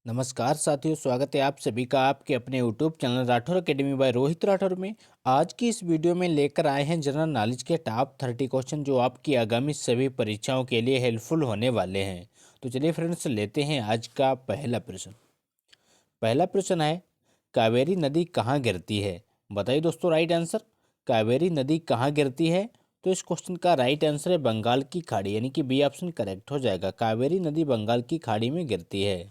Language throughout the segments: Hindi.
नमस्कार साथियों, स्वागत है आप सभी का आपके अपने YouTube channel Rathore academy by Rohit Rathore में। आज की इस वीडियो में लेकर आए हैं जनरल नॉलेज के टॉप 30 क्वेश्चन जो आपकी आगामी सभी परीक्षाओं के लिए हेल्पफुल होने वाले हैं। तो चलिए फ्रेंड्स, लेते हैं आज का पहला प्रश्न। पहला प्रश्न है, कावेरी नदी कहाँ गिरती है? बताइए दोस्तों राइट आंसर। कावेरी नदी कहाँ गिरती है? तो इस क्वेश्चन का राइट आंसर है बंगाल की खाड़ी, यानी कि बी ऑप्शन करेक्ट हो जाएगा। कावेरी नदी बंगाल की खाड़ी में गिरती है।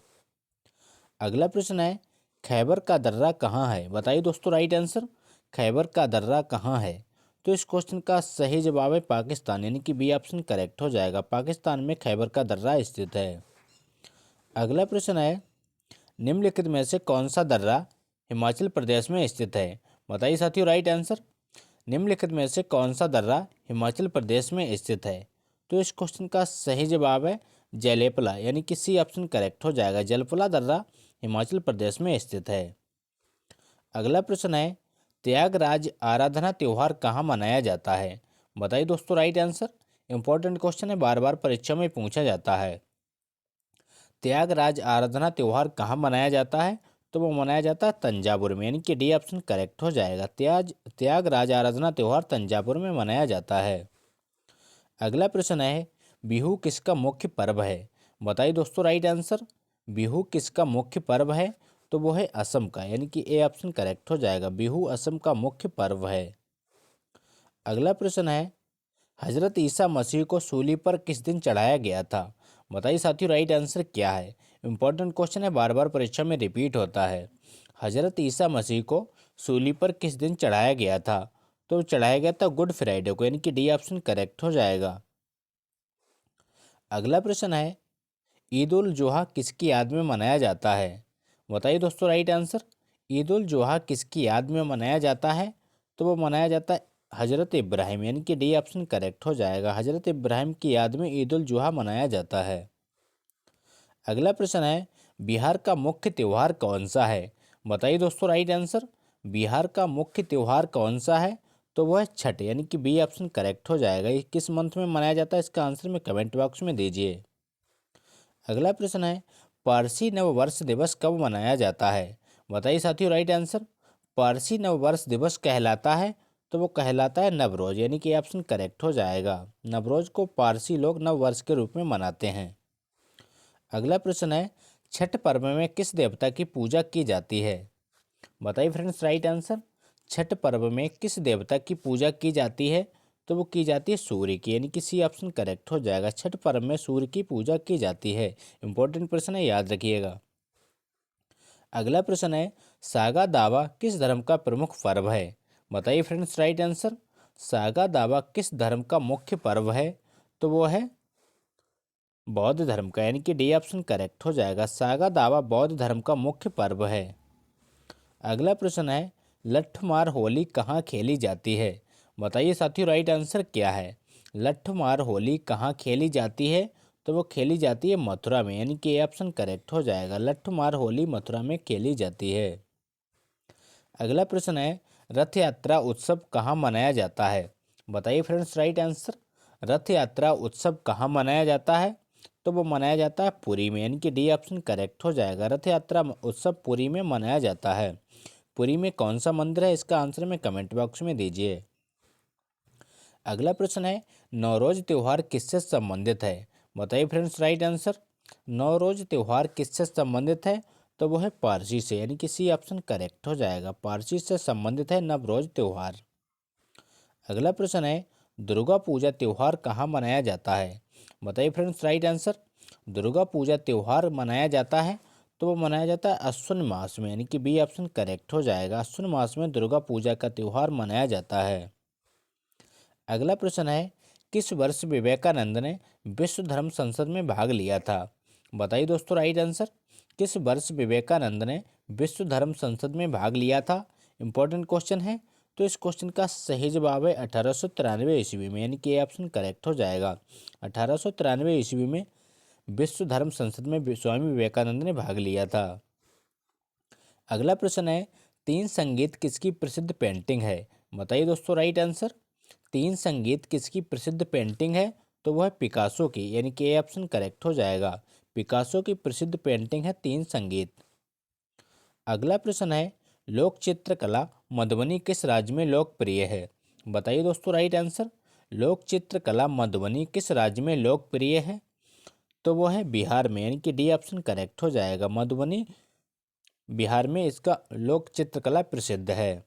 अगला प्रश्न है, खैबर का दर्रा कहाँ है? बताइए दोस्तों राइट आंसर। खैबर का दर्रा कहाँ है? तो इस क्वेश्चन का सही जवाब है पाकिस्तान, यानी कि बी ऑप्शन करेक्ट हो जाएगा। पाकिस्तान में खैबर का दर्रा स्थित है। अगला प्रश्न है, निम्नलिखित में से कौन सा दर्रा हिमाचल प्रदेश में स्थित है? बताइए साथियों राइट आंसर। निम्नलिखित में से कौन सा दर्रा हिमाचल प्रदेश में स्थित है? तो इस क्वेश्चन का सही जवाब है जलेपला, यानी कि सी ऑप्शन करेक्ट हो जाएगा। जलपला दर्रा हिमाचल प्रदेश में स्थित है। अगला प्रश्न है, त्यागराज आराधना त्यौहार कहाँ मनाया जाता है? बताइए दोस्तों राइट आंसर। इंपॉर्टेंट क्वेश्चन है, बार बार परीक्षा में पूछा जाता है। त्यागराज आराधना त्यौहार कहाँ मनाया जाता है? तो वो मनाया जाता है तंजावुर में, यानी कि डी ऑप्शन करेक्ट हो जाएगा। त्यागराज आराधना त्यौहार तंजावुर में मनाया जाता है। अगला प्रश्न है, बिहू किसका मुख्य पर्व है? बताइए दोस्तों राइट आंसर। बिहू किसका मुख्य पर्व है? तो वो है असम का, यानी कि ए ऑप्शन करेक्ट हो जाएगा। बिहू असम का मुख्य पर्व है। अगला प्रश्न है, हजरत ईसा मसीह को सूली पर किस दिन चढ़ाया गया था? बताइए साथियों राइट आंसर क्या है। इंपॉर्टेंट क्वेश्चन है, बार बार परीक्षा में रिपीट होता है। हजरत ईसा मसीह को सूली पर किस दिन चढ़ाया गया था? तो चढ़ाया गया था गुड फ्राइडे को, यानी कि डी ऑप्शन करेक्ट हो जाएगा। अगला प्रश्न है, ईद उल जुहा किसकी याद में मनाया जाता है? बताइए दोस्तों राइट आंसर। ईद उल जुहा किसकी याद में मनाया जाता है? तो वो मनाया जाता है हजरत इब्राहिम, यानी कि डी ऑप्शन करेक्ट हो जाएगा। हजरत इब्राहिम की याद में ईद उल जुहा मनाया जाता है। अगला प्रश्न है, बिहार का मुख्य त्यौहार कौन सा है? बताइए दोस्तों राइट आंसर। बिहार का मुख्य त्यौहार कौन सा है? तो वह है छठ, यानी कि बी ऑप्शन करेक्ट हो जाएगा। ये किस मंथ में मनाया जाता है, इसका आंसर में कमेंट बॉक्स में दीजिए। अगला प्रश्न है, पारसी नववर्ष दिवस कब मनाया जाता है? बताइए साथियों राइट आंसर। पारसी नववर्ष दिवस कहलाता है, तो वो कहलाता है नवरोज, यानी कि ऑप्शन करेक्ट हो जाएगा। नवरोज को पारसी लोग नववर्ष के रूप में मनाते हैं। अगला प्रश्न है, छठ पर्व में किस देवता की पूजा की जाती है? बताइए फ्रेंड्स राइट आंसर। छठ पर्व में किस देवता की पूजा की जाती है? तो वो की जाती है सूर्य की, यानी कि सी ऑप्शन करेक्ट हो जाएगा। छठ पर्व में सूर्य की पूजा की जाती है। इंपॉर्टेंट प्रश्न है, याद रखिएगा। अगला प्रश्न है, सागा दावा किस धर्म का प्रमुख पर्व है? बताइए फ्रेंड्स राइट आंसर। सागा दावा किस धर्म का मुख्य पर्व है? तो वो है बौद्ध धर्म का, यानी कि डी ऑप्शन करेक्ट हो जाएगा। सागा दावा बौद्ध धर्म का मुख्य पर्व है। अगला प्रश्न है, लट्ठमार होली कहाँ खेली जाती है? बताइए साथियों राइट आंसर क्या है। लट्ठमार होली कहाँ खेली जाती है? तो वो खेली जाती है मथुरा में, यानी कि ऑप्शन करेक्ट हो जाएगा। लट्ठमार होली मथुरा में खेली जाती है। अगला प्रश्न है, रथ यात्रा उत्सव कहाँ मनाया जाता है? बताइए फ्रेंड्स राइट आंसर। रथ यात्रा उत्सव कहाँ मनाया जाता है? तो वो मनाया जाता है पुरी में, यानी कि डी ऑप्शन करेक्ट हो जाएगा। रथ यात्रा उत्सव पुरी में मनाया जाता है। पुरी में कौन सा मंदिर है, इसका आंसर में कमेंट बॉक्स में दीजिए। अगला प्रश्न है, नवरोज त्यौहार किससे संबंधित है? बताइए फ्रेंड्स राइट आंसर। नवरोज त्यौहार किससे संबंधित है? तो वो है पारसी से, यानी कि सी ऑप्शन करेक्ट हो जाएगा। पारसी से संबंधित है नवरोज त्यौहार। अगला प्रश्न है, दुर्गा पूजा त्यौहार कहाँ मनाया जाता है? बताइए friends right answer. Durga Puja त्यौहार मनाया जाता है, तो वो मनाया जाता है अश्विन मास में, यानी कि बी ऑप्शन करेक्ट हो जाएगा। अश्विन मास में दुर्गा पूजा का त्यौहार मनाया जाता है। अगला प्रश्न है, किस वर्ष विवेकानंद ने विश्व धर्म संसद में भाग लिया था? बताइए दोस्तों राइट आंसर। किस वर्ष विवेकानंद ने विश्व धर्म संसद में भाग लिया था? इंपॉर्टेंट क्वेश्चन है। तो इस क्वेश्चन का सही जवाब है 1893 ईस्वी में, यानी कि ये ऑप्शन करेक्ट हो जाएगा। 1893 ईस्वी में विश्व धर्म संसद में स्वामी विवेकानंद ने भाग लिया था। अगला प्रश्न है, तीन संगीत किसकी प्रसिद्ध पेंटिंग है? बताइए दोस्तों राइट आंसर। तीन संगीत किसकी प्रसिद्ध पेंटिंग है? तो वह है पिकासो की, यानी कि ए ऑप्शन करेक्ट हो जाएगा। पिकासो की प्रसिद्ध पेंटिंग है तीन संगीत। अगला प्रश्न है लोक चित्रकला मधुबनी किस राज्य में लोकप्रिय है? बताइए दोस्तों राइट आंसर। लोक चित्रकला मधुबनी किस राज्य में लोकप्रिय है? तो वो है बिहार में, यानी कि डी ऑप्शन करेक्ट हो जाएगा। मधुबनी बिहार में इसका लोक चित्रकला प्रसिद्ध है।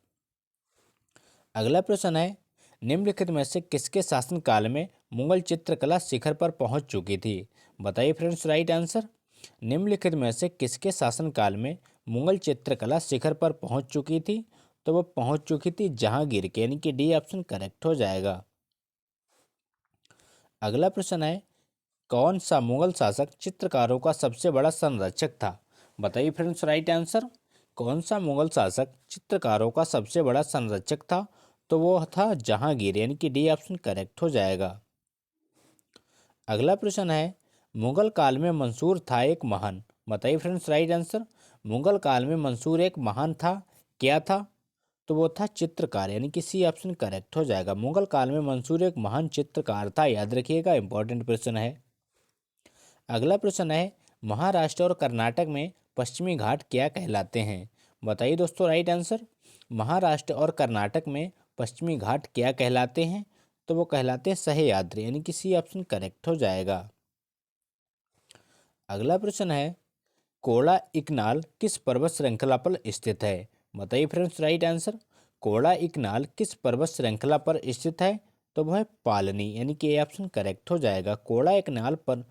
अगला प्रश्न है निम्नलिखित में से किसके शासनकाल में मुगल चित्रकला शिखर पर पहुंच चुकी थी? बताइए फ्रेंड्स राइट आंसर। निम्नलिखित में से किसके शासनकाल में मुगल चित्रकला शिखर पर पहुंच चुकी थी? तो वो पहुंच चुकी थी जहांगीर के, यानी कि डी ऑप्शन करेक्ट हो जाएगा। अगला प्रश्न है कौन सा मुगल शासक चित्रकारों का सबसे बड़ा संरक्षक था? बताइए फ्रेंड्स राइट आंसर। कौन सा मुगल शासक चित्रकारों का सबसे बड़ा संरक्षक था? तो वो था जहांगीर, यानी कि डी ऑप्शन करेक्ट हो जाएगा। अगला प्रश्न है मुगल काल में मंसूर था एक महान। बताइए फ्रेंड्स राइट आंसर। मुगल काल में मंसूर एक महान था, क्या था? तो वो था चित्रकार, यानी कि सी ऑप्शन करेक्ट हो जाएगा। मुगल काल में मंसूर एक महान चित्रकार था, याद रखिएगा, इंपॉर्टेंट प्रश्न है। अगला प्रश्न है महाराष्ट्र और कर्नाटक में पश्चिमी घाट क्या कहलाते हैं? बताइए दोस्तों राइट आंसर। महाराष्ट्र और कर्नाटक में पश्चिमी घाट क्या कहलाते हैं? तो वो कहलाते हैं सह्याद्री, यानी कि सी ऑप्शन करेक्ट हो जाएगा। अगला प्रश्न है कोड़ा इकनाल किस पर्वत श्रृंखला पर स्थित है? बताइए फ्रेंड्स राइट आंसर। कोड़ा इकनाल किस पर्वत श्रृंखला पर स्थित है? तो वह है पालनी, यानी कि ए ऑप्शन करेक्ट हो जाएगा। कोड़ा इकनाल पर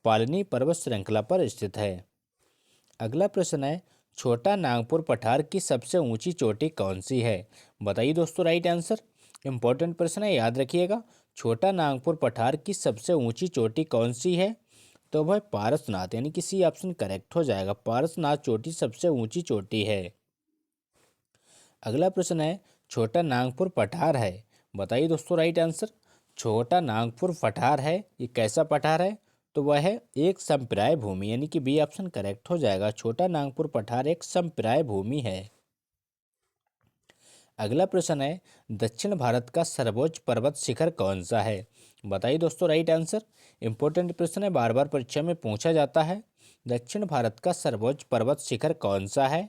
पालनी पर्वत श्रृंखला पर स्थित है। अगला प्रश्न है छोटा नागपुर पठार की सबसे ऊंची चोटी कौन सी है? बताइए दोस्तों राइट आंसर। इंपॉर्टेंट प्रश्न है, याद रखिएगा। छोटा नागपुर पठार की सबसे ऊंची चोटी कौन सी है? तो वह पारसनाथ, यानी कि सी ऑप्शन करेक्ट हो जाएगा। पारसनाथ चोटी सबसे ऊंची चोटी है। अगला प्रश्न है छोटा नागपुर पठार है। बताइए दोस्तों राइट आंसर। छोटा नागपुर पठार है, ये कैसा पठार है? तो वह है एक संप्राय भूमि, यानी कि बी ऑप्शन करेक्ट हो जाएगा। छोटा नागपुर पठार एक संप्राय भूमि है। अगला प्रश्न है दक्षिण भारत का सर्वोच्च पर्वत शिखर कौन सा है? बताइए दोस्तों राइट आंसर। इंपॉर्टेंट प्रश्न है, बार बार परीक्षा में पूछा जाता है। दक्षिण भारत का सर्वोच्च पर्वत शिखर कौन सा है?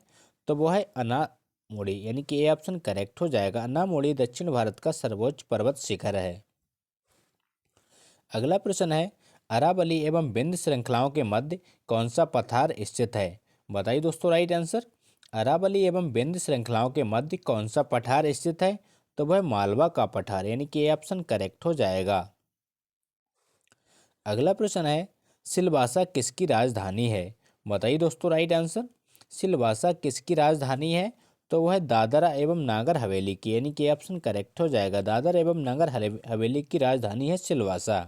तो वो है अनामोड़ी, यानी कि ए ऑप्शन करेक्ट हो जाएगा। अनामोड़ी दक्षिण भारत का सर्वोच्च पर्वत शिखर है। अगला प्रश्न है अरावली एवं विंध्य श्रृंखलाओं के मध्य कौन सा पठार स्थित है? बताइए दोस्तों राइट आंसर। अरावली एवं विंध्य श्रृंखलाओं के मध्य कौन सा पठार स्थित है? तो वह मालवा का पठार, यानी कि ए ऑप्शन करेक्ट हो जाएगा। अगला प्रश्न है सिलवासा किसकी राजधानी है? बताइए दोस्तों राइट आंसर। सिलवासा किसकी राजधानी है? तो वह दादरा एवं नागर हवेली की, यानी कि ऑप्शन करेक्ट हो जाएगा। दादरा एवं नागर हवेली की राजधानी है सिलवासा।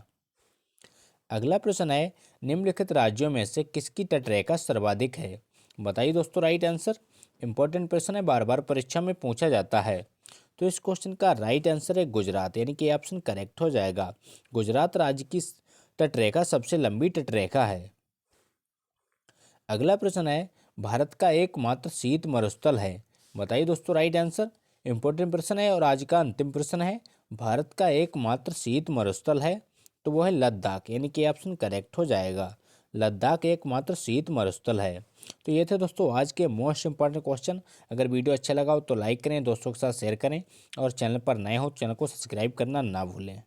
अगला प्रश्न है निम्नलिखित राज्यों में से किसकी तटरेखा सर्वाधिक है? बताइए दोस्तों राइट आंसर। इंपॉर्टेंट प्रश्न है, बार बार परीक्षा में पूछा जाता है। तो इस क्वेश्चन का राइट आंसर है गुजरात, यानी कि ऑप्शन करेक्ट हो जाएगा। गुजरात राज्य की तटरेखा सबसे लंबी तटरेखा है। अगला प्रश्न है भारत का एकमात्र शीत मरुस्थल है। बताइए दोस्तों राइट आंसर। इंपॉर्टेंट प्रश्न है और आज का अंतिम प्रश्न है भारत का एकमात्र शीत मरुस्थल है। तो वो है लद्दाख, यानी कि ऑप्शन करेक्ट हो जाएगा। लद्दाख एकमात्र शीत मरुस्थल है। तो ये थे दोस्तों आज के मोस्ट इंपॉर्टेंट क्वेश्चन। अगर वीडियो अच्छा लगा हो तो लाइक करें, दोस्तों के साथ शेयर करें और चैनल पर नए हो चैनल को सब्सक्राइब करना ना भूलें।